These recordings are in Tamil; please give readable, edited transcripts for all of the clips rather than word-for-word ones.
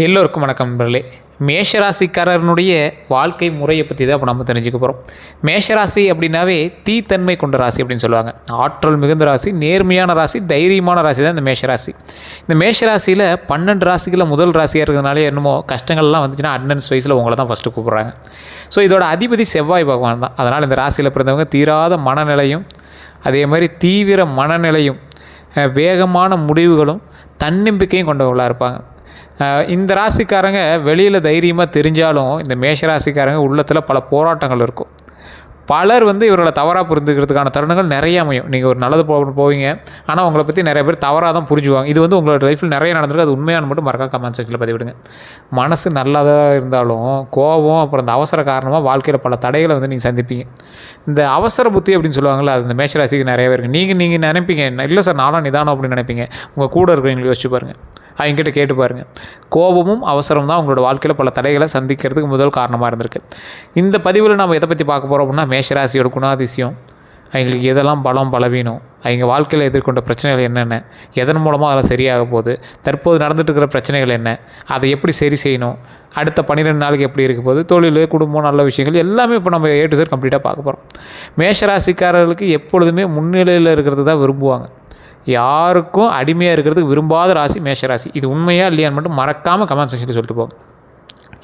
எல்லோருக்கும் வணக்கம் நண்பர்களே. மேஷராசிக்காரனுடைய வாழ்க்கை முறையை பற்றி தான் இப்போ நம்ம தெரிஞ்சுக்க போகிறோம். மேஷராசி அப்படின்னாவே தீத்தன்மை கொண்ட ராசி அப்படின்னு சொல்லுவாங்க. ஆற்றல் மிகுந்த ராசி, நேர்மையான ராசி, தைரியமான ராசி தான் இந்த மேஷராசி. இந்த மேஷராசியில் 12 ராசிகளில் முதல் ராசியாக இருக்கிறதுனாலே என்னமோ கஷ்டங்கள்லாம் வந்துச்சுன்னா அட்டண்டன்ஸ் வைஸில் உங்களை தான் ஃபஸ்ட்டு கூப்பிட்றாங்க. ஸோ இதோட அதிபதி செவ்வாய் பகவான் தான். அதனால் இந்த ராசியில் பிறந்தவங்க தீராத மனநிலையும், அதே மாதிரி தீவிர மனநிலையும், வேகமான முடிவுகளும், தன்னம்பிக்கையும் கொண்டவங்களாக இருப்பாங்க. இந்த ராசிக்காரங்க வெளியில் தைரியமாக தெரிஞ்சாலும் இந்த மேஷ ராசிக்காரங்க உள்ளத்தில் பல போராட்டங்கள் இருக்கும். பலர் இவர்களை தவறாக புரிந்துக்கிறதுக்கான தருணங்கள் நிறைய அமையும். நீங்கள் ஒரு நல்லது போவீங்க, ஆனால் உங்களை பற்றி நிறைய பேர் தவறாக தான் புரிஞ்சுவாங்க. இது உங்களோட லைஃப்பில் நிறைய நடந்திருக்கு. அது உண்மையான மட்டும் மறக்காம கமெண்ட் செக்ஷனில் பதிவிடுங்க. மனசு நல்லதாக இருந்தாலும் கோபம் அப்புறம் இந்த அவசர காரணமாக வாழ்க்கையில் பல தடைகளை நீங்கள் சந்திப்பீங்க. இந்த அவசர புத்தி அப்படின்னு சொல்லுவாங்கள்ல, அது இந்த மேஷராசிக்கு நிறையவே இருக்குது. நீங்கள் நினைப்பீங்க, இல்லை சார் நானும் நிதானம் அப்படின்னு நினைப்பீங்க. உங்கள் கூட இருக்கிறவங்களை யோசிச்சு பாருங்கள், அவங்ககிட்ட கேட்டு பாருங்கள். கோபமும் அவசரம் தான் உங்களோட வாழ்க்கையில் பல தடைகளை சந்திக்கிறதுக்கு முதல் காரணமாக இருந்திருக்கு. இந்த பதிவில் நம்ம எதை பற்றி பார்க்க போகிறோம் அப்படின்னா, மேஷராசியோட குணாதிசயம், அவங்களுக்கு எதெல்லாம் பலவீனம், அவங்க வாழ்க்கையில் எதிர்கொண்ட பிரச்சனைகள் என்னென்ன, எதன் மூலமாக அதெல்லாம் சரியாக போகுது, தற்போது நடந்துட்டு இருக்கிற பிரச்சனைகள் என்ன, அதை எப்படி சரி செய்யணும், அடுத்த 12 நாளுக்கு எப்படி இருக்க போகுது, தொழில், குடும்பம், நல்ல விஷயங்கள் எல்லாமே இப்போ நம்ம A to Z கம்ப்ளீட்டாக பார்க்க போகிறோம். மேஷராசிக்காரர்களுக்கு எப்பொழுதுமே முன்னிலையில் இருக்கிறது தான் விரும்புவாங்க. யாருக்கும் அடிமையாக இருக்கிறதுக்கு விரும்பாத ராசி மேஷராசி. இது உண்மையாக இல்லையான்னு மட்டும் மறக்காமல் கமெண்ட் செக்ஷனில் சொல்லிட்டு போங்க.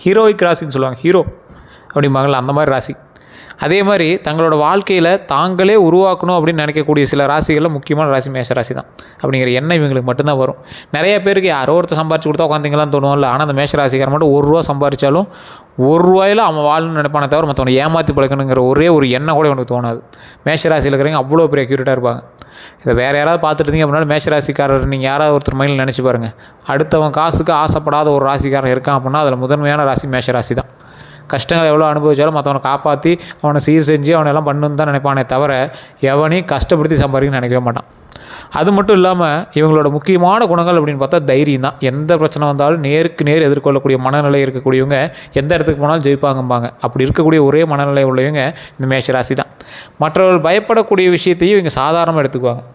ஹீரோயிக் ராசின்னு சொல்லுவாங்க, ஹீரோ அப்படிம்பாங்கள்ல, அந்த மாதிரி ராசி. அதே மாதிரி தங்களோட வாழ்க்கையில் தாங்களே உருவாக்கணும் அப்படின்னு நினைக்கக்கூடிய சில ராசிகளில் முக்கியமான ராசி மேஷராசி தான். அப்படிங்கிற எண்ணம் இவங்களுக்கு மட்டும்தான் வரும். நிறைய பேருக்கு யாரோ ஒருத்தர் சம்பாரிச்சு கொடுத்தா உட்காந்திங்களான்னு தோணும்ல. ஆனால் அந்த மேஷராசிக்காரன் மட்டும் ₹1 சம்பாரித்தாலும் ₹1 அவன் வாழணும்னு நினைப்பானே தவிர மற்றவனை ஏமாற்றி பழக்கணுங்கிற ஒரே ஒரு எண்ணம் கூட எனக்கு தோணாது. மேஷராசியில் இருக்கிறவங்க அவ்வளோ பெரிய அக்யூரேட்டாக இருப்பாங்க. இதை வேறு யாராவது பார்த்துட்டு இருந்தீங்க அப்படின்னா மேஷராசிக்காரர் நீங்கள் யாராவது ஒருத்தர் மைண்டில் நினச்சி பாருங்கள். அடுத்தவன் காசுக்கு ஆசைப்படாத ஒரு ராசிக்காரன் இருக்கான் அப்படின்னா அதில் முதன்மையான ராசி மேஷராசி தான். கஷ்டங்கள் எவ்வளோ அனுபவிச்சாலும் மற்றவனை காப்பாற்றி அவனை சீர் செஞ்சு அவனை எல்லாம் பண்ணணுன்னு தான் நினைப்பானே தவிர எவனையும் கஷ்டப்படுத்தி சம்பாதிக்கணும்னு நினைக்கவே மாட்டான். அது மட்டும் இல்லாமல் இவங்களோட முக்கியமான குணங்கள் அப்படின்னு பார்த்தா தைரியம் தான். எந்த பிரச்சனை வந்தாலும் நேருக்கு நேர் எதிர்கொள்ளக்கூடிய மனநிலை இருக்கக்கூடியவங்க எந்த இடத்துக்கு போனாலும் ஜெயிப்பாங்கம்பாங்க. அப்படி இருக்கக்கூடிய ஒரே மனநிலை உள்ளவங்க இந்த மேஷராசி தான். மற்றவர்கள் பயப்படக்கூடிய விஷயத்தையும் இவங்க சாதாரணமாக எடுத்துக்குவாங்க.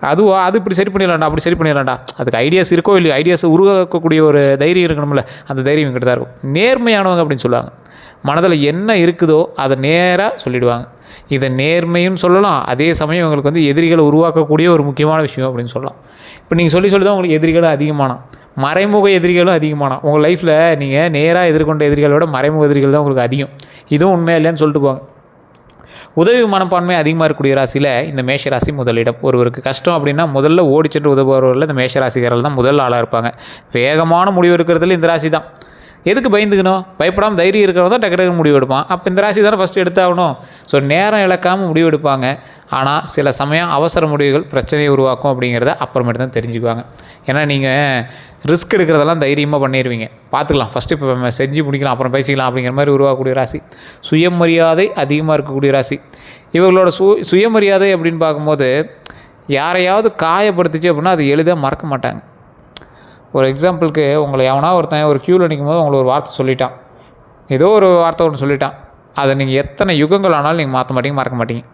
அது இப்படி சரி பண்ணிடலாம்டா, அப்படி சரி பண்ணிடலாம்டா, அதுக்கு ஐடியாஸ் இருக்கோ இல்லையோ, ஐடியாஸை உருவாக்கக்கூடிய ஒரு தைரியம் இருக்கணும்ல, அந்த தைரியம் இவங்ககிட்ட தான் இருக்கும். நேர்மையானவங்க அப்படின்னு சொல்லுவாங்க. மனதில் என்ன இருக்குதோ அதை நேராக சொல்லிவிடுவாங்க. இதை நேர்மையும் சொல்லலாம். அதே சமயம் இவங்களுக்கு எதிரிகளை உருவாக்கக்கூடிய ஒரு முக்கியமான விஷயம் அப்படின்னு சொல்லலாம். இப்போ நீங்கள் சொல்லி தான் உங்களுக்கு எதிரிகளும் அதிகமானா, மறைமுக எதிரிகளும் அதிகமானா. உங்கள் லைஃப்பில் நீங்கள் நேராக எதிர்கொண்ட எதிரிகளோட மறைமுக எதிரிகள் தான் உங்களுக்கு அதிகம். இதுவும் உண்மையாக இல்லைன்னு சொல்லிட்டு போவாங்க. உதவி மனப்பான்மை அதிகமாக இருக்கக்கூடிய ராசியில் இந்த மேஷராசி முதலிடம். ஒருவருக்கு கஷ்டம் அப்படின்னா முதல்ல ஓடி சென்று உதவுபவர்கள் இந்த மேஷராசிக்காரர்கள் தான் முதல் ஆளாக இருப்பாங்க. வேகமான முடிவு எடுக்கிறதுல இந்த ராசி தான். எதுக்கு பயந்துக்கணும்? பயப்படாமல் தைரியம் இருக்கிறவங்க தான் டக்கு முடிவு எடுப்பான். அப்போ இந்த ராசி தானே ஃபஸ்ட்டு எடுத்தாகணும். ஸோ நேரம் இழக்காமல் முடிவு எடுப்பாங்க. ஆனால் சில சமயம் அவசர முடிவுகள் பிரச்சனையை உருவாக்கும் அப்படிங்கிறத அப்புறமேட்டு தான் தெரிஞ்சுக்குவாங்க. ஏன்னா நீங்கள் ரிஸ்க் எடுக்கிறதெல்லாம் தைரியமாக பண்ணிடுவீங்க. பார்த்துக்கலாம், ஃபஸ்ட்டு இப்போ செஞ்சு முடிக்கலாம், அப்புறம் பேசிக்கலாம் அப்படிங்கிற மாதிரி உருவாக்கக்கூடிய ராசி. சுயமரியாதை அதிகமாக இருக்கக்கூடிய ராசி. இவர்களோட சுயமரியாதை அப்படின்னு பார்க்கும்போது யாரையாவது காயப்படுத்துச்சு அப்படின்னா அது எளிதாக மறக்க மாட்டாங்க. ஒரு எக்ஸாம்பிளுக்கு உங்களை எவனா ஒருத்தன் ஒரு க்யூவில் நிற்கும் போது உங்களை ஒரு வார்த்தை சொல்லிட்டான், ஏதோ ஒரு வார்த்தை ஒன்று சொல்லிட்டான், அதை நீங்கள் எத்தனை யுகங்கள் ஆனாலும் நீங்கள் மாற்ற மாட்டீங்க, மறக்க மாட்டீங்க.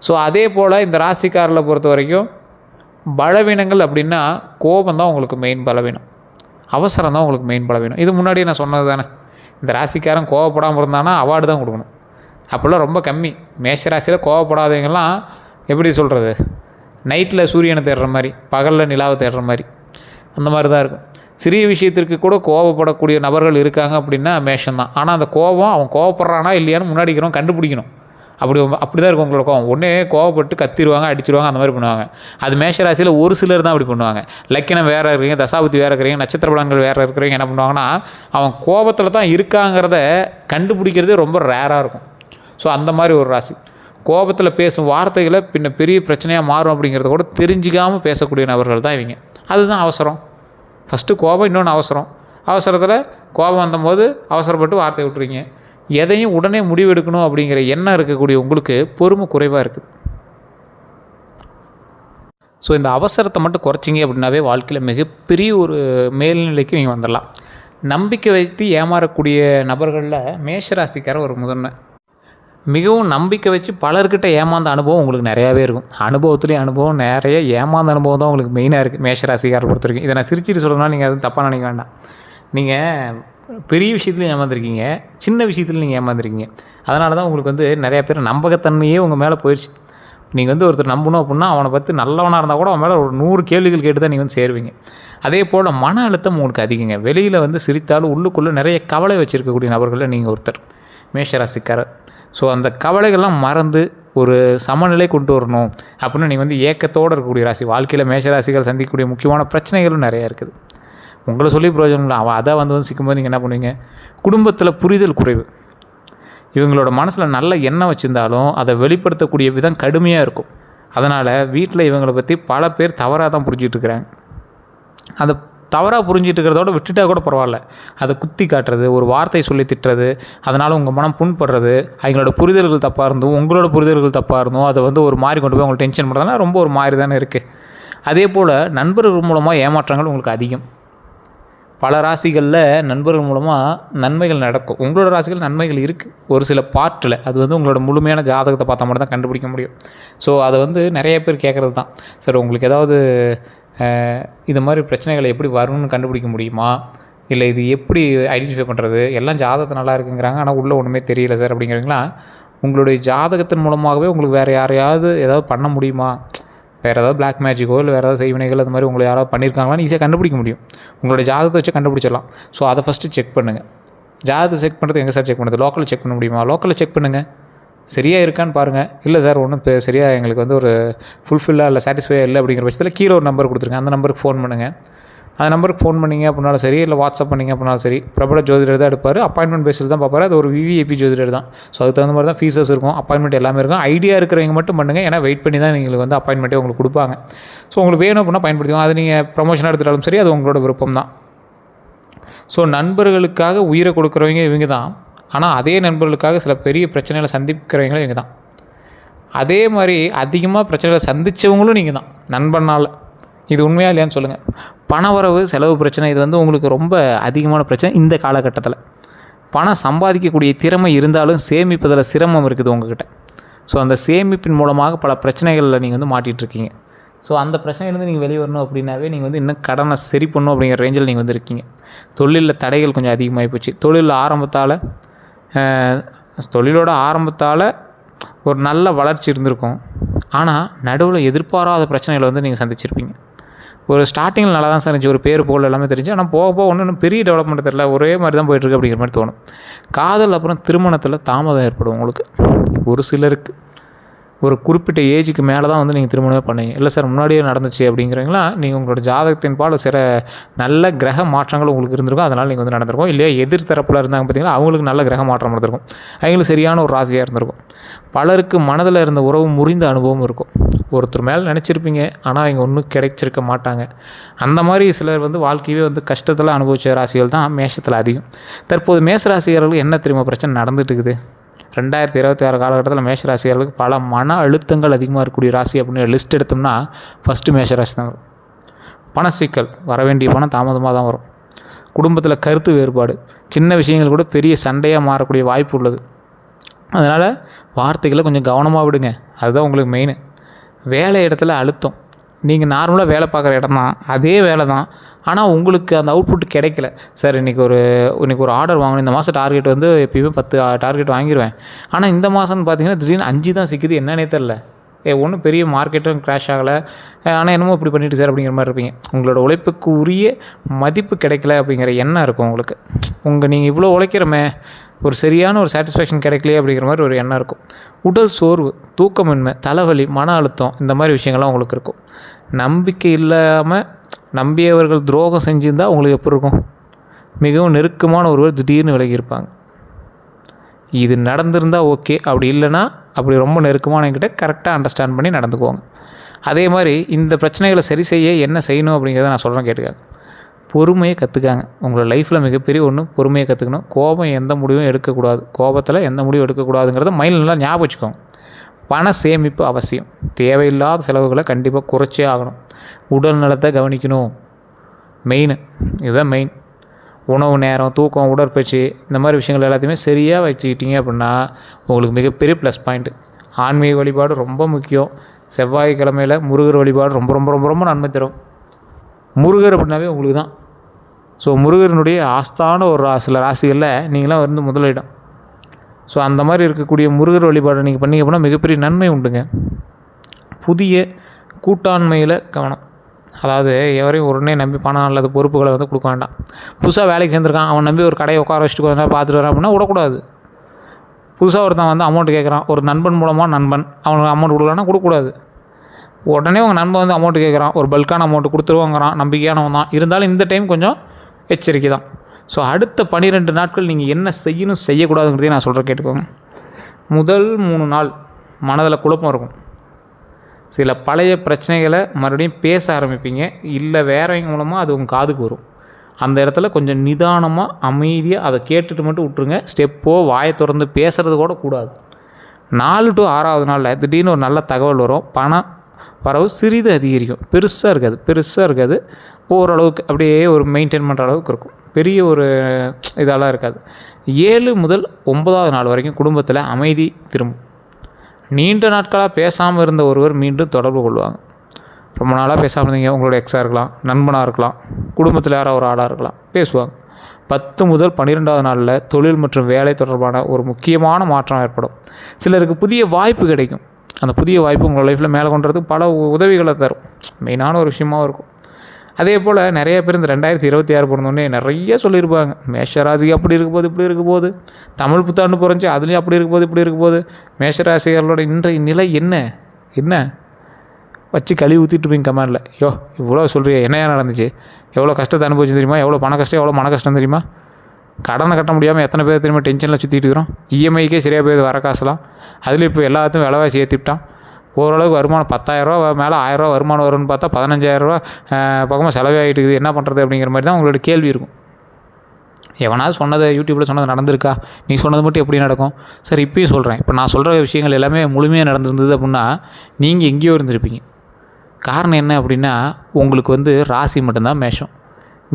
ஸோ அதே போல் இந்த ராசிக்காரில் பொறுத்த வரைக்கும் பலவீனங்கள் அப்படின்னா கோபம் தான் உங்களுக்கு மெயின் பலவீனம், அவசரம் தான் உங்களுக்கு மெயின் பலவீனம். இது முன்னாடியே நான் சொன்னது தானே. இந்த ராசிக்காரன் கோவப்படாமல் இருந்தானா அவார்டு தான் கொடுக்கணும். அப்போல்லாம் ரொம்ப கம்மி. மேஷராசியில் கோவப்படாதவங்கெல்லாம் எப்படி சொல்கிறது, நைட்டில் சூரியனை தேடுற மாதிரி, பகலில் நிலாவை தேடுற மாதிரி, அந்த மாதிரி தான் இருக்கும். சிறிய விஷயத்திற்கு கூட கோவப்படக்கூடிய நபர்கள் இருக்காங்க அப்படின்னா மேஷம் தான். ஆனால் அந்த கோபம் அவன் கோவப்படுறானா இல்லையான்னு முன்னாடி இருக்கிறவங்க கண்டுபிடிக்கணும். அப்படி தான் இருக்கும் உங்களோட கோவம். ஒன்றே கோவப்பட்டு கத்திடுவாங்க, அடிச்சிடுவாங்க, அந்த மாதிரி பண்ணுவாங்க. அது மேஷராசியில் ஒரு சிலர் தான் அப்படி பண்ணுவாங்க. லக்கினம் வேறு இருக்கிறீங்க, தசாபுத்தி வேறு இருக்கிறீங்க, நட்சத்திர பலன்கள் வேறு இருக்கிறீங்க, என்ன பண்ணுவாங்கன்னா அவன் கோபத்தில் தான் இருக்காங்கிறத கண்டுபிடிக்கிறதே ரொம்ப ரேராக இருக்கும். ஸோ அந்த மாதிரி ஒரு ராசி. கோபத்தில் பேசும் வார்த்தைகளை பின்ன பெரிய பிரச்சனையாக மாறும் அப்படிங்கிறத கூட தெரிஞ்சிக்காமல் பேசக்கூடிய நபர்கள் தான் இவங்க. அதுதான் அவசரம். ஃபஸ்ட்டு கோபம், இன்னொன்று அவசரம். அவசரத்தில் கோபம் வந்தபோது அவசரப்பட்டு வார்த்தை விட்டுறீங்க. எதையும் உடனே முடிவெடுக்கணும் அப்படிங்கிற எண்ணம் இருக்கக்கூடிய உங்களுக்கு பொறுமை குறைவாக இருக்குது. ஸோ இந்த அவசரத்தை மட்டும் குறைச்சிங்க அப்படின்னாவே வாழ்க்கையில் மிகப்பெரிய ஒரு மேல்நிலைக்கு நீங்கள் வந்துடலாம். நம்பிக்கை வைத்து ஏமாறக்கூடிய நபர்களில் மேஷராசிக்கார ஒரு முதன்மை. மிகவும் நம்பிக்கை வச்சு பலர்கிட்ட ஏமாந்த அனுபவம் உங்களுக்கு நிறையாவே இருக்கும். அனுபவத்துலேயும் அனுபவம் நிறைய ஏமாந்த அனுபவம் தான் உங்களுக்கு மெயினாக இருக்குது மேஷராசிக்காரரை பொறுத்த வரைக்கும். இதை நான் சிரிச்சிட்டு சொல்லணும்னா நீங்கள் அது தப்பாக நினைக்க வேண்டாம். நீங்கள் பெரிய விஷயத்துலையும் ஏமாந்துருக்கீங்க, சின்ன விஷயத்துலையும் நீங்கள் ஏமாந்துருக்கீங்க. அதனால தான் உங்களுக்கு வந்து நிறையா பேர் நம்பகத்தன்மையே உங்கள் மேலே போயிடுச்சு. நீங்கள் வந்து ஒருத்தர் நம்பணும் அப்படின்னா அவனை பற்றி நல்லவனாக இருந்தால் கூட அவன் மேலே ஒரு 100 கேள்விகள் கேட்டு தான் நீங்கள் வந்து சேருவீங்க. அதே போல் மன அழுத்தம் உங்களுக்கு அதிகங்க. வெளியில் வந்து சிரித்தாலும் உள்ளுக்குள்ளே நிறைய கவலை வச்சுருக்கக்கூடிய நபர்களில் நீங்கள் ஒருத்தர் மேஷராசிக்காரர். ஸோ அந்த கவலைகள்லாம் மறந்து ஒரு சமநிலை கொண்டு வரணும் அப்படின்னு நீங்கள் வந்து ஏக்கத்தோடு இருக்கக்கூடிய ராசி. வாழ்க்கையில் மேஷராசிகள் சந்திக்கக்கூடிய முக்கியமான பிரச்சனைகளும் நிறையா இருக்குது. உங்களை சொல்லி பிரயோஜனம் இல்லை. அவன் அதை வந்து சிக்கும்போது நீங்கள் என்ன பண்ணுவீங்க? குடும்பத்தில் புரிதல் குறைவு. இவங்களோட மனசில் நல்ல எண்ணம் வச்சுருந்தாலும் அதை வெளிப்படுத்தக்கூடிய விதம் கடுமையாக இருக்கும். அதனால் வீட்டில் இவங்களை பற்றி பல பேர் தவறாக தான் புரிஞ்சிட்டு இருக்கிறாங்க. அதை தவறாக புரிஞ்சிட்டு இருக்கிறதோட விட்டுட்டா கூட பரவாயில்ல. அதை குத்தி காட்டுறது, ஒரு வார்த்தை சொல்லி திட்டுறது, அதனால் உங்கள் மனம் புண்படுறது, அவங்களோட புரிதல்கள் தப்பாக இருந்தும் உங்களோட புரிதல்கள் தப்பாக இருந்தும் அதை வந்து ஒரு மாதிரி கொண்டு போய் உங்களுக்கு டென்ஷன் பண்ணுறதுனா ரொம்ப ஒரு மாதிரி தானே இருக்குது. அதே போல் நண்பர்கள் மூலமாக ஏமாற்றங்கள் உங்களுக்கு அதிகம். பல ராசிகளில் நண்பர்கள் மூலமாக நன்மைகள் நடக்கும். உங்களோட ராசிகள் நன்மைகள் இருக்குது ஒரு சில பார்ட்டில். அது வந்து உங்களோட முழுமையான ஜாதகத்தை பார்த்தா மட்டும் தான் கண்டுபிடிக்க முடியும். ஸோ அதை வந்து நிறைய பேர் கேட்குறது தான், சார் உங்களுக்கு ஏதாவது இது மாதிரி பிரச்சனைகளை எப்படி வரும்னு கண்டுபிடிக்க முடியுமா, இல்லை இது எப்படி ஐடென்டிஃபை பண்ணுறது, எல்லாம் ஜாதகத்தை நல்லா இருக்குங்கிறாங்க ஆனால் உள்ளே ஒன்றுமே தெரியல சார் அப்படிங்கிறீங்களா? உங்களுடைய ஜாதகத்தின் மூலமாகவே உங்களுக்கு வேறு யாரையாவது ஏதாவது பண்ண முடியுமா, வேறு ஏதாவது பிளாக் மேஜிக்கோ இல்லை வேறு ஏதாவது செய்வினைகள் அது மாதிரி உங்களை யாராவது பண்ணியிருக்காங்களான்னு ஈஸியாக கண்டுபிடிக்க முடியும். உங்களோட ஜாதகத்தை வச்சு கண்டுபிடிச்சிடலாம். ஸோ அதை ஃபஸ்ட்டு செக் பண்ணுங்கள். ஜாதகத்தை செக் பண்ணுறது எங்கே சார் செக் பண்ணுறது? லோக்கலில் செக் பண்ண முடியுமா? லோக்கலில் செக் பண்ணுங்கள். சரியாக இருக்கான்னு பாருங்கள். இல்லை சார் ஒன்றும் சரியாக எங்களுக்கு வந்து ஒரு ஃபுல்ஃபில்லாக இல்லை சாட்டிஸ்ஃபையாக இல்லை அப்படிங்கிற பட்சத்தில் கீழே ஒரு நம்பர் கொடுத்துருங்க. அந்த நம்பருக்கு ஃபோன் பண்ணுங்கள். அந்த நம்பருக்கு ஃபோன் பண்ணிங்க அப்படின்னாலும் சரி, இல்லை வாட்ஸ்அப் பண்ணிங்க அப்படின்னாலும் சரி, பிரபல ஜோதிடர் தான் எடுப்பார். அப்பாயின்மெண்ட் பேஸில் தான் பார்ப்பார். அது ஒரு விவிஐபி ஜோதிடர் தான். ஸோ அதுக்கு தகுந்த மாதிரி தான் ஃபீஸஸ் இருக்கும், அப்பாயின்மெண்ட் எல்லாமே இருக்கும். ஐடியா இருக்கிறவங்க மட்டும் பண்ணுங்கள். ஏன்னா வெயிட் பண்ணி தான் நீங்கள் வந்து அப்பாயின்மெண்ட்டே உங்களுக்கு கொடுப்பாங்க. ஸோ உங்களுக்கு வேணும் அப்படின்னா பயன்படுத்திக்கோங்க. அது நீங்கள் ப்ரமோஷனாக எடுத்துட்டாலும் சரி, அது உங்களோட விருப்பம் தான். ஸோ நண்பர்களுக்காக உயிரை கொடுக்குறவங்க இவங்க தான். ஆனால் அதே நண்பர்களுக்காக சில பெரிய பிரச்சனைகளை சந்திக்கிறவங்களும் இவங்க தான். அதே மாதிரி அதிகமாக பிரச்சனைகளை சந்தித்தவங்களும் நீங்கள் தான் நண்பனால். இது உண்மையாக இல்லையான்னு சொல்லுங்கள். பணவரவு செலவு பிரச்சனை இது வந்து உங்களுக்கு ரொம்ப அதிகமான பிரச்சனை இந்த காலகட்டத்தில். பணம் சம்பாதிக்கக்கூடிய திறமை இருந்தாலும் சேமிப்பதில் சிரமம் இருக்குது உங்கள்கிட்ட. ஸோ அந்த சேமிப்பின் மூலமாக பல பிரச்சனைகளில் நீங்கள் வந்து மாட்டிகிட்ருக்கீங்க. ஸோ அந்த பிரச்சனையிலேருந்து நீங்கள் வெளியே வரணும் அப்படின்னாவே நீங்கள் வந்து இன்னும் கடனை சரி பண்ணணும் அப்படிங்கிற ரேஞ்சில் நீங்கள் வந்து இருக்கீங்க. தொழிலில் தடைகள் கொஞ்சம் அதிகமாகி போச்சு. தொழிலோட ஆரம்பத்தால் ஒரு நல்ல வளர்ச்சி இருந்திருக்கும். ஆனால் நடுவில் எதிர்பாராத பிரச்சனைகளை வந்து நீங்கள் சந்திச்சிருப்பீங்க. ஒரு ஸ்டார்டிங்கில் நல்லா தான் சார் இருந்துச்சு, ஒரு பேர் புகழ் எல்லாமே தெரிஞ்சு. ஆனால் போக போக ஒன்றும் பெரிய டெவலப்மெண்ட் தெரியல, ஒரே மாதிரி தான் போயிட்டுருக்கு அப்படிங்கிற மாதிரி தோணும். காதல் அப்புறம் திருமணத்தில் தாமதம் ஏற்படும் உங்களுக்கு. ஒரு சிலருக்கு ஒரு குறிப்பிட்ட ஏஜுக்கு மேலே தான் வந்து நீங்கள் திருமணமே பண்ணுவீங்க. இல்லை சார் முன்னாடியே நடந்துச்சு அப்படிங்கிறீங்களா? நீங்கள் உங்களோட ஜாதகத்தின் பால் சில நல்ல கிரக மாற்றங்கள் உங்களுக்கு இருந்திருக்கும், அதனால் நீங்கள் வந்து நடந்திருக்கும். இல்லையா எதிர் தரப்பில் இருந்தாங்க பார்த்தீங்களா, அவங்களுக்கு நல்ல கிரக மாற்றம் நடந்திருக்கும். அவங்களுக்கு சரியான ஒரு ராசியாக இருந்திருக்கும். பலருக்கு மனதில் இருந்த உறவு முறிந்த அனுபவம் இருக்கும். ஒருத்தர் மேலே நினச்சிருப்பீங்க, ஆனால் அவங்க ஒன்றும் கிடைச்சிருக்க மாட்டாங்க. அந்த மாதிரி சிலர் வந்து வாழ்க்கையே வந்து கஷ்டத்தில் அனுபவித்த ராசிகள் தான் மேஷத்தில் அதிகம். தற்போது மேஷ ராசிகாரர்களுக்கு என்ன தெரியுமா பிரச்சனை நடந்துட்டு இருக்குது? 2026 காலகட்டத்தில் மேஷராசிகளுக்கு பல மன அழுத்தங்கள் அதிகமாக இருக்கக்கூடிய ராசி அப்படின்னு லிஸ்ட் எடுத்தோம்னா ஃபஸ்ட்டு மேஷராசி தான் வரும். பண சிக்கல், வர வேண்டிய பணம் தாமதமாக தான் வரும். குடும்பத்தில் கருத்து வேறுபாடு, சின்ன விஷயங்கள் கூட பெரிய சண்டையாக மாறக்கூடிய வாய்ப்பு உள்ளது. அதனால் வார்த்தைகளை கொஞ்சம் கவனமாக விடுங்க, அதுதான் உங்களுக்கு மெயின். வேலை இடத்துல அழுத்தம். நீங்கள் நார்மலாக வேலை பார்க்குற இடம் தான், அதே வேலை தான், ஆனால் உங்களுக்கு அந்த அவுட்புட் கிடைக்கல. சார் இன்றைக்கி ஒரு ஆர்டர் வாங்கணும், இந்த மாதம் டார்கெட் வந்து எப்பயுமே 10 டார்கெட் வாங்கிடுவேன், ஆனால் இந்த மாதம்னு பார்த்தீங்கன்னா திடீர்னு 5 தான் சிக்குது, என்னன்னே தெரில. ஒன்றும் பெரிய மார்க்கெட்டும் க்ராஷ் ஆகலை, ஆனால் என்னமோ இப்படி பண்ணிட்டு சார் அப்படிங்கிற மாதிரி இருப்பீங்க. உங்களோட உழைப்புக்கு உரிய மதிப்பு கிடைக்கல அப்படிங்கிற எண்ணம் இருக்கும் உங்களுக்கு. நீங்கள் இவ்வளோ உழைக்கிறமே, ஒரு சரியான ஒரு சாட்டிஸ்ஃபேக்ஷன் கிடைக்கலையே அப்படிங்கிற மாதிரி ஒரு எண்ணம் இருக்கும். உடல் சோர்வு, தூக்கமின்மை, தலைவலி, மன அழுத்தம், இந்த மாதிரி விஷயங்கள்லாம் உங்களுக்கு இருக்கும். நம்பிக்கை இல்லாமல் நம்பியவர்கள் துரோகம் செஞ்சுருந்தால் உங்களுக்கு எப்படி இருக்கும்? மிகவும் நெருக்கமான ஒருவர் திடீர்னு விலகி இருப்பாங்க. இது நடந்திருந்தால் ஓகே, அப்படி இல்லைன்னா அப்படி ரொம்ப நெருக்கமானவங்கிட்ட கரெக்டாக அண்டர்ஸ்டாண்ட் பண்ணி நடந்துக்குவாங்க. அதே மாதிரி இந்த பிரச்சனைகளை சரி செய்ய என்ன செய்யணும் அப்படிங்கிறத நான் சொல்கிறேன், கேட்டுக்காங்க. பொறுமையை கற்றுக்காங்க. உங்களோட லைஃப்பில் மிகப்பெரிய ஒன்று பொறுமையை கற்றுக்கணும். கோபம் எந்த முடிவும் எடுக்கக்கூடாது, கோபத்தில் எந்த முடிவும் எடுக்கக்கூடாதுங்கிறத மைண்டில் நல்லா ஞாபகம் வச்சுக்கோங்க. பண சேமிப்பு அவசியம். தேவையில்லாத செலவுகளை கண்டிப்பாக குறைச்சே ஆகணும். உடல் நலத்தை கவனிக்கணும், மெயின். இதுதான் மெயின். உணவு நேரம், தூக்கம், உடற்பயிற்சி, இந்த மாதிரி விஷயங்கள் எல்லாத்தையுமே சரியாக வச்சுக்கிட்டீங்க அப்படின்னா உங்களுக்கு மிகப்பெரிய ப்ளஸ் பாயிண்ட்டு. ஆன்மீக வழிபாடு ரொம்ப முக்கியம். செவ்வாய்க்கிழமையில் முருகர் வழிபாடு ரொம்ப ரொம்ப ரொம்ப ரொம்ப நன்மை தரும். முருகர் அப்படின்னாவே உங்களுக்கு தான். ஸோ முருகனுடைய ஆஸ்தான ஒரு சில ராசிகளில் நீங்களாம் வந்து முதலிடம். ஸோ அந்த மாதிரி இருக்கக்கூடிய முருகர் வழிபாடு நீங்கள் பண்ணிங்க அப்படின்னா மிகப்பெரிய நன்மை உண்டுங்க. புதிய கூட்டாண்மையில் கவனம். அதாவது எவரையும் உடனே நம்பி பணம் அல்லது பொறுப்புகளை வந்து கொடுக்க வேண்டாம். புதுசாக வேலைக்கு சேர்ந்துருக்கான், அவன் நம்பி ஒரு கடையை உட்கார வச்சுட்டு கொஞ்ச நேரம் பார்த்துட்டு வரான் அப்படின்னா விடக்கூடாது. புதுசாக ஒருத்தன் வந்து அமௌண்ட்டு கேட்குறான், ஒரு நண்பன் மூலமாக அவனுக்கு அமௌண்ட் கொடுக்கலான்னா கொடுக்கக்கூடாது. உடனே உங்கள் நண்பன் வந்து அமௌண்ட்டு கேட்குறான், ஒரு பல்கான அமௌண்ட்டு கொடுத்துருவாங்கிறான், நம்பிக்கையானவன் தான். இருந்தாலும் இந்த டைம் கொஞ்சம் எச்சரிக்கை தான். ஸோ அடுத்த 12 நாட்கள் நீங்கள் என்ன செய்யணும் செய்யக்கூடாதுங்கிறதையும் நான் சொல்கிறேன், கேட்டுக்கோங்க. முதல் 3 நாள் மனதில் குழப்பம் இருக்கும். சில பழைய பிரச்சனைகளை மறுபடியும் பேச ஆரம்பிப்பீங்க, இல்லை வேறவங்க மூலமாக அது உங்கள் காதுக்கு வரும். அந்த இடத்துல கொஞ்சம் நிதானமாக அமைதியாக அதை கேட்டுட்டு மட்டும் விட்ருங்க. ஸ்டெப்போ வாயை திறந்து பேசுகிறது கூட கூடாது. 4 to 6வது நாளில் திடீர்னு ஒரு நல்ல தகவல் வரும். பணம் வரவு சிறிது அதிகரிக்கும். பெருசாக இருக்காது. ஓரளவுக்கு அப்படியே ஒரு மெயின்டைன் பண்ணுற அளவுக்கு இருக்கும். பெரிய ஒரு இதெல்லாம் இருக்காது. 7 முதல் 9வது நாள் வரைக்கும் குடும்பத்தில் அமைதி திரும்பும். நீண்ட நாட்களாக பேசாமல் இருந்த ஒருவர் மீண்டும் தொடர்பு கொள்வாங்க. ரொம்ப நாளாக பேசாமல் இருந்தீங்க, உங்களோட எக்ஸாக இருக்கலாம், நண்பனாக இருக்கலாம், குடும்பத்தில் யாராவது ஒரு ஆளாக இருக்கலாம், பேசுவாங்க. 10 முதல் 12வது நாளில் தொழில் மற்றும் வேலை தொடர்பான ஒரு முக்கியமான மாற்றம் ஏற்படும். சிலருக்கு புதிய வாய்ப்பு கிடைக்கும். அந்த புதிய வாய்ப்பு உங்கள் லைஃப்பில் மேலே கொண்டுறதுக்கு பல உதவிகளை தரும். மெயினான ஒரு விஷயமாகவும் இருக்கும். அதே போல் நிறைய பேர் இந்த 2026 பிறந்தோடனே நிறைய சொல்லியிருப்பாங்க, மேஷராசிக்கு அப்படி இருக்க போது இப்படி இருக்க போது, தமிழ் புத்தாண்டு பிறந்துச்சு அதுலேயும் அப்படி இருக்க போது இப்படி இருக்க போது, மேஷராசிகளோட இன்றைய நிலை என்ன வச்சு கழுவி ஊற்றிட்டுருப்பீங்க கமெண்டில். இவ்வளோ சொல்கிறியா, என்னையா நடந்துச்சு, எவ்வளோ கஷ்டத்தை அனுபவிச்சு தெரியுமா, எவ்வளோ பண கஷ்டம் எவ்வளோ மன கஷ்டம் தெரியுமா, கடனை கட்ட முடியாமல் எத்தனை பேர் தெரியுமா டென்ஷனில் சுற்றிட்டு இருக்கிறோம், இஎம்ஐக்கே சரியாக போய் வர காசுலாம், அதில் இப்போ எல்லாத்தையும் விலைவாசி ஏற்றிவிட்டான். ஓரளவுக்கு வருமானம் 10,000 மேலே 1000 வருமானம் வரும்னு பார்த்தா 15,000 பக்கமாக செலவே ஆகிட்டு இருக்குது, என்ன பண்ணுறது அப்படிங்கிற மாதிரி தான் உங்களோட கேள்வி இருக்கும். எவனாவது சொன்னதை யூடியூப்பில் சொன்னது நடந்திருக்கா, நீ சொன்னது மட்டும் எப்படி நடக்கும்? சரி, இப்பயும் சொல்கிறேன். இப்போ நான் சொல்கிற விஷயங்கள் எல்லாமே முழுமையாக நடந்திருந்தது அப்படின்னா நீங்கள் எங்கேயோ இருந்திருப்பீங்க. காரணம் என்ன அப்படின்னா, உங்களுக்கு வந்து ராசி மட்டும்தான் மேஷம்,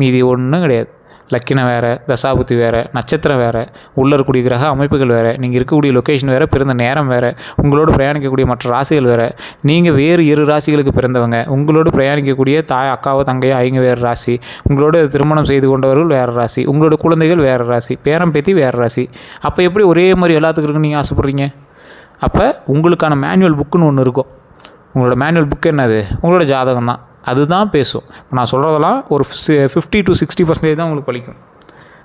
மீதி ஒன்றும் கிடையாது. லக்கினம் வேறு, தசாபுத்தி வேறு, நட்சத்திரம் வேறு, உள்ளே இருக்கக்கூடிய கிரக அமைப்புகள் வேறு, நீங்கள் இருக்கக்கூடிய லொக்கேஷன் வேறு, பிறந்த நேரம் வேறு, உங்களோடு பிரயாணிக்கக்கூடிய மற்ற ராசிகள் வேறு, நீங்கள் வேறு 2 ராசிகளுக்கு பிறந்தவங்க, உங்களோடு பிரயாணிக்கக்கூடிய அக்காவோ தங்கையோ அவங்க வேறு ராசி, உங்களோட திருமணம் செய்து கொண்டவர்கள் வேறு ராசி, உங்களோட குழந்தைகள் வேறு ராசி, பேரம் பேத்தி வேறு ராசி. அப்போ எப்படி ஒரே மாதிரி எல்லாத்துக்கும் இருக்குன்னு நீங்கள் ஆசைப்பட்றீங்க? அப்போ உங்களுக்கான மேனுவல் புக்குன்னு ஒன்று இருக்கும். உங்களோட மேனுவல் புக்கு என்னது? உங்களோட ஜாதகம் தான். அதுதான் பேசும். இப்போ நான் சொல்கிறதெல்லாம் ஒரு 50 to 60% தான் உங்களுக்கு பலிக்கும்.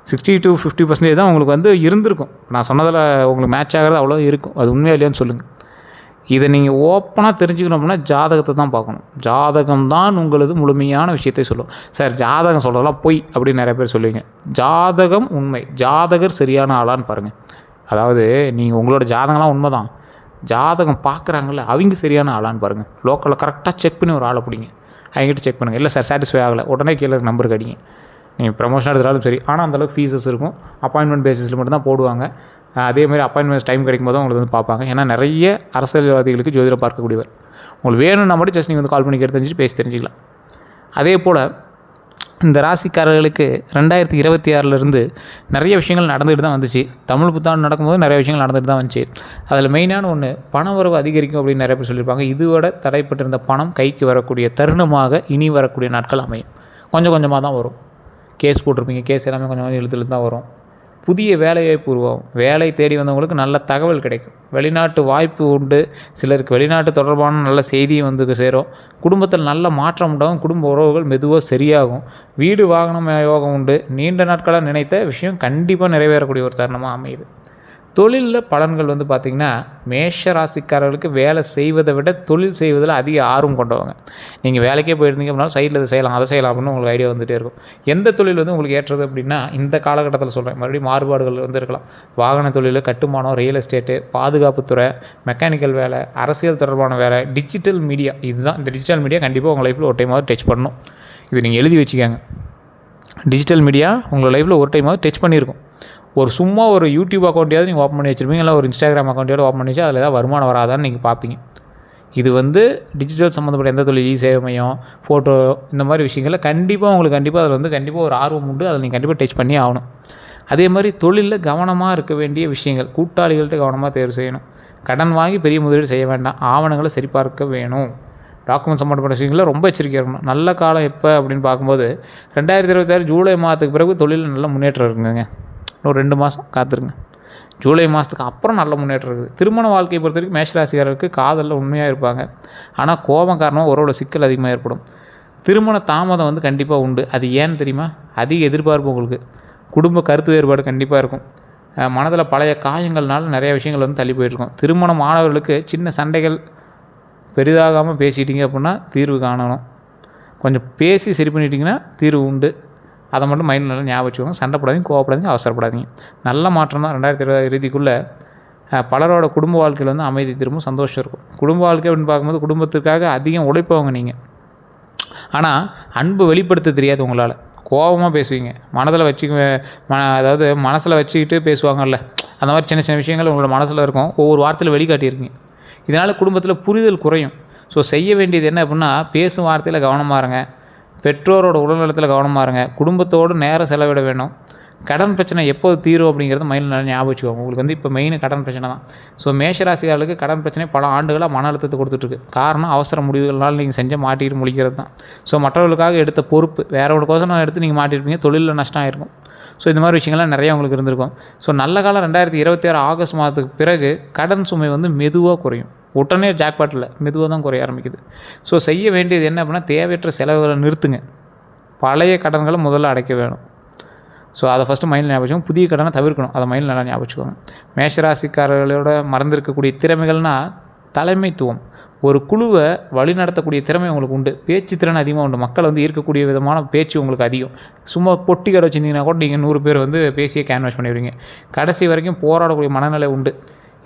60 to 50% தான் உங்களுக்கு வந்து இருந்திருக்கும். நான் சொன்னதில் உங்களுக்கு மேட்ச் ஆகிறது அவ்வளோ இருக்கும். அது உண்மையாக இல்லையான்னு சொல்லுங்கள். இதை நீங்கள் ஓப்பனாக தெரிஞ்சுக்கணும் அப்படின்னா ஜாதகத்தை தான் பார்க்கணும். ஜாதகம் தான் உங்களது முழுமையான விஷயத்தை சொல்லும். சார், ஜாதகம் சொல்கிறதெல்லாம் பொய் அப்படின்னு நிறைய பேர் சொல்லுவீங்க. ஜாதகம் உண்மை. ஜாதகர் சரியான ஆளான்னு பாருங்கள். அதாவது நீங்கள் உங்களோட ஜாதகம்லாம் உண்மை தான், ஜாதகம் பார்க்குறாங்கல்ல அவங்க சரியான ஆளான்னு பாருங்கள். லோக்கலில் கரெக்டாக செக் பண்ணி ஒரு ஆளை பிடிங்க, அவங்ககிட்ட செக் பண்ணுங்கள். இல்லை சார் சாட்டிஸ்ஃபை ஆகலை, உடனே கீழே நம்பருக்கு அடிங்க. நீங்கள் ப்ரமோஷன் எடுத்தாலும் சரி. ஆனால் அந்தளவுக்கு ஃபீஸஸ் இருக்கும். அப்பாயின்மெண்ட் பேசிஸில் மட்டும்தான் போடுவாங்க. அதேமாதிரி அப்பாயின்மெண்ட்ஸ் டைம் கிடைக்கும் போது உங்களுக்கு வந்து பார்ப்பாங்க. ஏன்னா நிறைய அரசியல்வாதிகளுக்கு ஜோதிடம் பார்க்கக்கூடியவர். உங்களுக்கு வேணும்னா மட்டும் ஜஸ்ட் நீங்கள் வந்து கால் பண்ணி கேட்டு தெரிஞ்சுட்டு பேசி தெரிஞ்சிக்கலாம். அதே போல் இந்த ராசிக்காரர்களுக்கு 2026 நிறைய விஷயங்கள் நடந்துகிட்டு தான் வந்துச்சு. தமிழ் புத்தாண்டு நடக்கும்போது நிறைய விஷயங்கள் நடந்துகிட்டு தான் வந்துச்சு. அதில் மெயினான ஒன்று பண வரவு அதிகரிக்கும் அப்படின்னு நிறைய பேர் சொல்லியிருப்பாங்க. இதுவோட தடைப்பட்டிருந்த பணம் கைக்கு வரக்கூடிய தருணமாக இனி வரக்கூடிய நாட்கள் அமையும். கொஞ்சம் கொஞ்சமாக தான் வரும். கேஸ் போட்டிருப்பீங்க, கேஸ் எல்லாமே கொஞ்சம் கொஞ்சம் இழுத்து தான் வரும். புதிய வேலைவாய்ப்பு உருவாகும். வேலை தேடி வந்தவங்களுக்கு நல்ல தகவல் கிடைக்கும். வெளிநாட்டு வாய்ப்பு உண்டு. சிலருக்கு வெளிநாட்டு தொடர்பான நல்ல செய்தியும் வந்து சேரும். குடும்பத்தில் நல்ல மாற்றம் உண்டாகும். குடும்ப உறவுகள் மெதுவாக சரியாகும். வீடு வாகனம் யோகம் உண்டு. நீண்ட நாட்களாக நினைத்த விஷயம் கண்டிப்பாக நிறைவேறக்கூடிய ஒரு தருணமாக அமையுது. தொழிலில் பலன்கள் வந்து பார்த்திங்கன்னா, மேஷ ராசிக்காரர்களுக்கு வேலை செய்வதை விட தொழில் செய்வதில் அதிக ஆர்வம் கொண்டவங்க. நீங்கள் வேலைக்கே போயிருந்தீங்க அப்படின்னா சைடில் இதை செய்யலாம் அதை செய்யலாம் அப்படின்னு உங்களுக்கு ஐடியா வந்துகிட்டே இருக்கும். எந்த தொழில் வந்து உங்களுக்கு ஏற்றது அப்படின்னா, இந்த காலகட்டத்தில் சொல்கிறேன், மறுபடியும் மாறுபாடுகள் வந்து இருக்கலாம். வாகன தொழில், கட்டுமானம், ரியல் எஸ்டேட்டு, பாதுகாப்புத்துறை, மெக்கானிக்கல் வேலை, அரசியல் தொடர்பான வேலை, டிஜிட்டல் மீடியா. இதுதான் இந்த டிஜிட்டல் மீடியா கண்டிப்பாக உங்கள் லைஃப்பில் ஒரு டைமாவது டச் பண்ணணும். இது நீங்கள் எழுதி வச்சுக்கோங்க. டிஜிட்டல் மீடியா உங்கள் லைஃப்பில் ஒரு டைமாவது டச் பண்ணியிருக்கும். சும்மா ஒரு யூடியூப் அக்கௌண்ட்டையாவது நீங்கள் ஓப்பன் பண்ணி வச்சுருப்பீங்க, இல்லை ஒரு இன்ஸ்டாகிராம் அக்கௌண்ட்டையாவது ஓப்பன் பண்ணி வச்சு அதில் ஏதாவது வருமானம் வராதான்னு நீங்கள் பார்ப்பீங்க. இது வந்து டிஜிட்டல் சம்மந்தப்பட்ட எந்த தொழில், சேவை மையம், ஃபோட்டோ, இந்த மாதிரி விஷயங்களில் கண்டிப்பாக உங்களுக்கு அதில் வந்து கண்டிப்பாக ஒரு ஆர்வம் உண்டு. அதில் நீங்கள் கண்டிப்பாக டச் பண்ணி ஆகணும். அதே மாதிரி தொழிலில் கவனமாக இருக்க வேண்டிய விஷயங்கள், கூட்டாளிகள்கிட்ட கவனமாக தேர்வு செய்யணும். கடன் வாங்கி பெரிய முதலீடு செய்ய வேண்டாம். ஆவணங்களை சரிபார்க்க வேணும். டாக்குமெண்ட் சம்மந்தப்பட்ட விஷயங்களில் ரொம்ப எச்சரிக்கையாக இருக்கணும். நல்ல காலம் எப்போ அப்படின்னு பார்க்கும்போது 2026 ஜூலை மாதத்துக்கு பிறகு தொழிலில் நல்ல முன்னேற்றம் இருக்குதுங்க. இன்னும் 2 மாதம் காத்திருங்க. ஜூலை மாதத்துக்கு அப்புறம் நல்ல முன்னேற்றம் இருக்குது. திருமண வாழ்க்கையை பொறுத்த வரைக்கும் மேஷராசிக்காரருக்கு காதலில் உண்மையாக இருப்பாங்க. ஆனால் கோபம் காரணமாக உறவோட சிக்கல் அதிகமாக ஏற்படும். திருமண தாமதம் வந்து கண்டிப்பாக உண்டு. அது ஏன்னு தெரியுமா? அதிக எதிர்பார்ப்பு உங்களுக்கு. குடும்ப கருத்து வேறுபாடு கண்டிப்பாக இருக்கும். மனதில் பழைய காயங்கள்னால நிறைய விஷயங்கள் வந்து தள்ளி போயிட்டுருக்கும். திருமணம் ஆனவர்களுக்கு சின்ன சண்டைகள் பெரிதாகாமல் பேசிட்டீங்க அப்படின்னா தீர்வு காணணும். கொஞ்சம் பேசி சரி பண்ணிட்டீங்கன்னா தீர்வு உண்டு. அதை மட்டும் மைண்டில் நல்லா ஞாபகம் வச்சுக்கோங்க. சண்டை போடாதீங்க, கோவப்படாதீங்க, அவசரப்படாதீங்க. நல்ல மாற்றம் தான் 2020 இறுதிக்குள்ளே பலரோட குடும்ப வாழ்க்கையில் வந்து அமைதி திரும்பும், சந்தோஷம் இருக்கும். குடும்ப வாழ்க்கை அப்படின்னு பார்க்கும்போது குடும்பத்துக்காக அதிகம் உழைப்பவங்க நீங்கள். ஆனால் அன்பு வெளிப்படுத்த தெரியாது உங்களால். கோபமாக பேசுவீங்க, மனதில் அதாவது மனசில் வச்சுக்கிட்டு பேசுவாங்கல்ல, அந்த மாதிரி சின்ன சின்ன விஷயங்கள் உங்களோட மனசில் இருக்கும். ஒவ்வொரு வார்த்தையில் வெளிக்காட்டியிருக்கீங்க. இதனால் குடும்பத்தில் புரிதல் குறையும். ஸோ செய்ய வேண்டியது என்ன அப்படின்னா, பேசும் வார்த்தையில் கவனமாக இருங்க, பெற்றோரோட உடல்நலத்தில் கவனமாக இருங்க, குடும்பத்தோடு நேரம் செலவிட வேணும். கடன் பிரச்சனை எப்போது தீரும் அப்படிங்கிறது மைண்டில் நல்லா ஞாபகம் வச்சுக்கோங்க. உங்களுக்கு வந்து இப்போ மெயின் கடன் பிரச்சனை தான். ஸோ மேஷராசிகளுக்கு கடன் பிரச்சனை பல ஆண்டுகளாக மன அழுத்தத்தை கொடுத்துட்ருக்கு. காரணம் அவசர முடிவுகளால் நீங்கள் செஞ்ச மாட்டிட்டு முழிக்கிறது தான். ஸோ மற்றவர்களுக்காக எடுத்த பொறுப்பு வேறு ஒரு கோசம் எடுத்து நீங்கள் மாட்டிருப்பீங்க, தொழிலில் நஷ்டம் ஆயிருக்கும். ஸோ இந்த மாதிரி விஷயங்கள்லாம் நிறையா உங்களுக்கு இருந்திருக்கும். ஸோ நல்ல காலம் 2026 ஆகஸ்ட் மாதத்துக்கு பிறகு கடன் சுமை வந்து மெதுவாக குறையும். உடனே ஜாக்பாட்டில் மெதுவாக தான் குறைய ஆரம்பிக்குது. ஸோ செய்ய வேண்டியது என்ன அப்படின்னா, தேவையற்ற செலவுகளை நிறுத்துங்க. பழைய கடன்களை முதல்ல அடைக்க வேணும். ஸோ அதை ஃபஸ்ட்டு மைண்டில் ஞாபகம் வச்சுக்கோங்க. புதிய கடனை தவிர்க்கணும். அதை மைண்டில் நல்லா ஞாபகம் வச்சுக்கோங்க. மேஷராசிக்காரர்களோட மறந்திருக்கக்கூடிய திறமைகள்னால் தலைமைத்துவம். ஒரு குழுவை வழிநடத்தக்கூடிய திறமை உங்களுக்கு உண்டு. பேச்சு திறன் அதிகமாக உண்டு. மக்கள் வந்து ஈர்க்கக்கூடிய விதமான பேச்சு உங்களுக்கு அதிகம். சும்மா பொட்டி கடை வச்சுருந்தீங்கன்னா கூட நீங்கள் 100 பேர் வந்து பேசியே கேன்வாஸ் பண்ணிடுவீங்க. கடைசி வரைக்கும் போராடக்கூடிய மனநிலை உண்டு.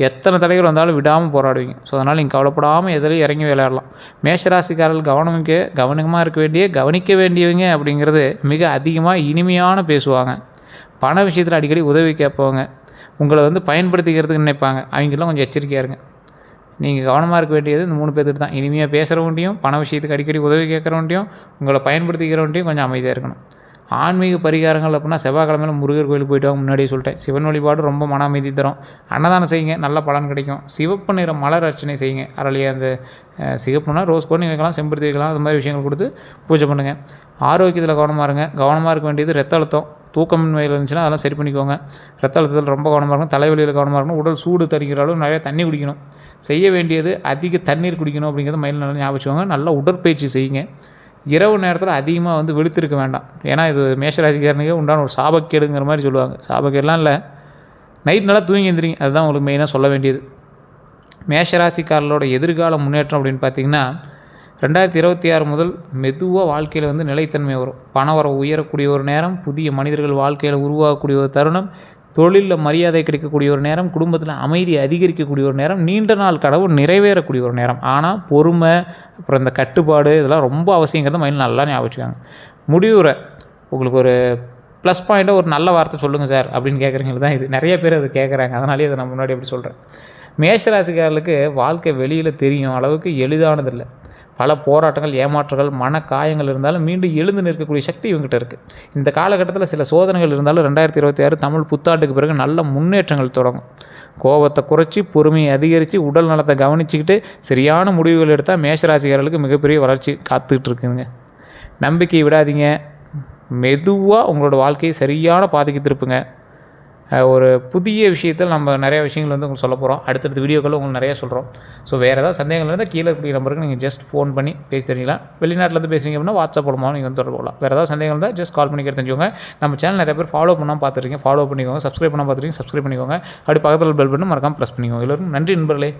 எத்தனை தடைகள் வந்தாலும் விடாமல் போராடுவீங்க. ஸோ அதனால் நீங்கள் கவலைப்படாமல் எதிலையும் இறங்கி விளையாடலாம். மேஷராசிக்காரர்கள் கவனமாக கவனிக்க வேண்டியவங்க அப்படிங்கிறது மிக அதிகமாக இனிமையான பேசுவாங்க. பண விஷயத்தில் அடிக்கடி உதவி கேட்பவங்க. உங்களை வந்து பயன்படுத்திக்கிறதுக்கு நினைப்பாங்க. அவங்கெல்லாம் கொஞ்சம் எச்சரிக்கையாக இருங்க. நீங்கள் கவனமாக இருக்க வேண்டியது இந்த 3 பேர்த்துட்டு தான். இனிமையாக பேசுகிறவன்ட்டையும், பண விஷயத்துக்கு அடிக்கடி உதவி கேட்குறவன்ட்டையும், உங்களை பயன்படுத்திக்கிறவன்ட்டையும் கொஞ்சம் அமைதியாக இருக்கணும். ஆன்மீக பரிகாரங்கள் அப்படின்னா செவ்வாய்க்கிழமையில் முருகர் கோயிலுக்கு போய்ட்டு வாங்க. முன்னாடியே சொல்லிட்டேன். சிவன் வழிபாடு ரொம்ப மன அமைதி தரும். அன்னதானம் செய்யுங்க, நல்ல பலன் கிடைக்கும். சிவப்பு நிற மலர் அர்ச்சனை செய்யுங்க. அரளியை அந்த சிவப்புனா ரோஸ் கூட நீங்கள் வைக்கலாம், செம்பருத்தி வைக்கலாம். அது மாதிரி விஷயங்கள் கொடுத்து பூஜை பண்ணுங்கள். ஆரோக்கியத்தில் கவனமாக இருங்க. கவனமாக இருக்க வேண்டியது ரத்த அழுத்தம், தூக்கமின்மையில் இருந்துச்சுன்னா அதெல்லாம் சரி பண்ணிக்கோங்க. ரத்த அழுத்தத்தில் ரொம்ப கவனமாக இருக்கணும். தலைவலியில் கவனமாக இருக்கணும். உடல் சூடு தருகிற அளவு நிறைய தண்ணி குடிக்கணும். செய்ய வேண்டியது அதிக தண்ணீர் குடிக்கணும் அப்படிங்கிறது மைண்டில் நல்லா ஞாபகம் வச்சுக்கோங்க. நல்ல உடற்பயிற்சி செய்யுங்க. இரவு நேரத்தில் அதிகமாக வந்து விழுத்திருக்க வேண்டாம். ஏன்னா இது மேஷராசிக்காரனுக்கே உண்டான ஒரு சாபக்கேடுங்கிற மாதிரி சொல்லுவாங்க. சாபக்கேடுலாம் இல்லை, நைட் நல்லா தூங்கி எழுந்திரிங்க. அதுதான் உங்களுக்கு மெயினாக சொல்ல வேண்டியது. மேஷராசிக்காரர்களோட எதிர்கால முன்னேற்றம் அப்படின்னு பார்த்திங்கன்னா, 2026 முதல் மெதுவாக வாழ்க்கையில் வந்து நிலைத்தன்மை வரும். பண வரவு உயரக்கூடிய ஒரு நேரம், புதிய மனிதர்கள் வாழ்க்கையில் உருவாகக்கூடிய ஒரு தருணம், தொழிலில் மரியாதை கிடைக்கக்கூடிய ஒரு நேரம், குடும்பத்தில் அமைதி அதிகரிக்கக்கூடிய ஒரு நேரம், நீண்ட நாள் கனவு நிறைவேறக்கூடிய ஒரு நேரம். ஆனால் பொறுமை, அப்புறம் இந்த கட்டுப்பாடு இதெல்லாம் ரொம்ப அவசியங்கிறத மைண்டில் நல்லா ஞாபகம் வச்சுக்காங்க. முடிவுரை உங்களுக்கு ஒரு ப்ளஸ் பாயிண்ட்டாக ஒரு நல்ல வார்த்தை சொல்லுங்கள் சார் அப்படின்னு கேட்குறீங்களுக்கு தான் இது. நிறைய பேர் அதை கேட்குறாங்க. அதனாலே அதை நான் முன்னாடி எப்படி சொல்கிறேன். மேஷராசிக்காரர்களுக்கு வாழ்க்கை வெளியில் தெரியும் அளவுக்கு எளிதானதில்லை. பல போராட்டங்கள், ஏமாற்றங்கள், மன காயங்கள் இருந்தாலும் மீண்டும் எழுந்து நிற்கக்கூடிய சக்தி இவங்ககிட்ட இருக்குது. இந்த காலகட்டத்தில் சில சோதனைகள் இருந்தாலும் 2026 தமிழ் புத்தாண்டுக்கு பிறகு நல்ல முன்னேற்றங்கள் தொடங்கும். கோபத்தை குறைச்சி, பொறுமையை அதிகரித்து, உடல் நலத்தை கவனிச்சுக்கிட்டு சரியான முடிவுகள் எடுத்தால் மேஷராசிக்காரர்களுக்கு மிகப்பெரிய வளர்ச்சி காத்துக்கிட்டு இருக்குதுங்க. நம்பிக்கையை விடாதீங்க. மெதுவாக உங்களோட வாழ்க்கையை சரியான பாதைக்கு திருப்புங்க. ஒரு புதிய விஷயத்தில் நம்ம நிறையா விஷயங்கள் வந்து உங்களுக்கு சொல்ல போகிறோம். அடுத்தடுத்த வீடியோக்களில் உங்களுக்கு நிறையா சொல்கிறோம். ஸோ வேறு ஏதாவது சந்தேகங்கள் இருந்தால் கீழே இருக்கிற நம்பருக்கு நீங்கள் ஜஸ்ட் ஃபோன் பண்ணி பேசி தெரிஞ்சிக்கலாம். வெளிநாட்டிலேருந்து பேசுங்க அப்படின்னா வாட்ஸ்அப் மூலமாக நீங்கள் வந்து தொடர்பு கொள்ளலாம். வேறு ஏதாவது சந்தேகங்கள் இருந்தால் ஜஸ்ட் கால் பண்ணி தெரிஞ்சுக்கோங்க. நம்ம சேனல் நிறைய பேர் ஃபாலோ பண்ணாமல் பார்த்துருக்கீங்க, ஃபாலோ பண்ணிக்கோங்க. சப்ஸ்கிரைப் பண்ணால் பார்த்துருக்கீங்க, சப்ஸ்கிரைப் பண்ணிக்கோங்க. அப்படி பக்கத்தில் பெல் பட்டன் மறக்காமல் ப்ரெஸ் பண்ணிக்கோங்க. எல்லோரும் நன்றி நண்பர்களே.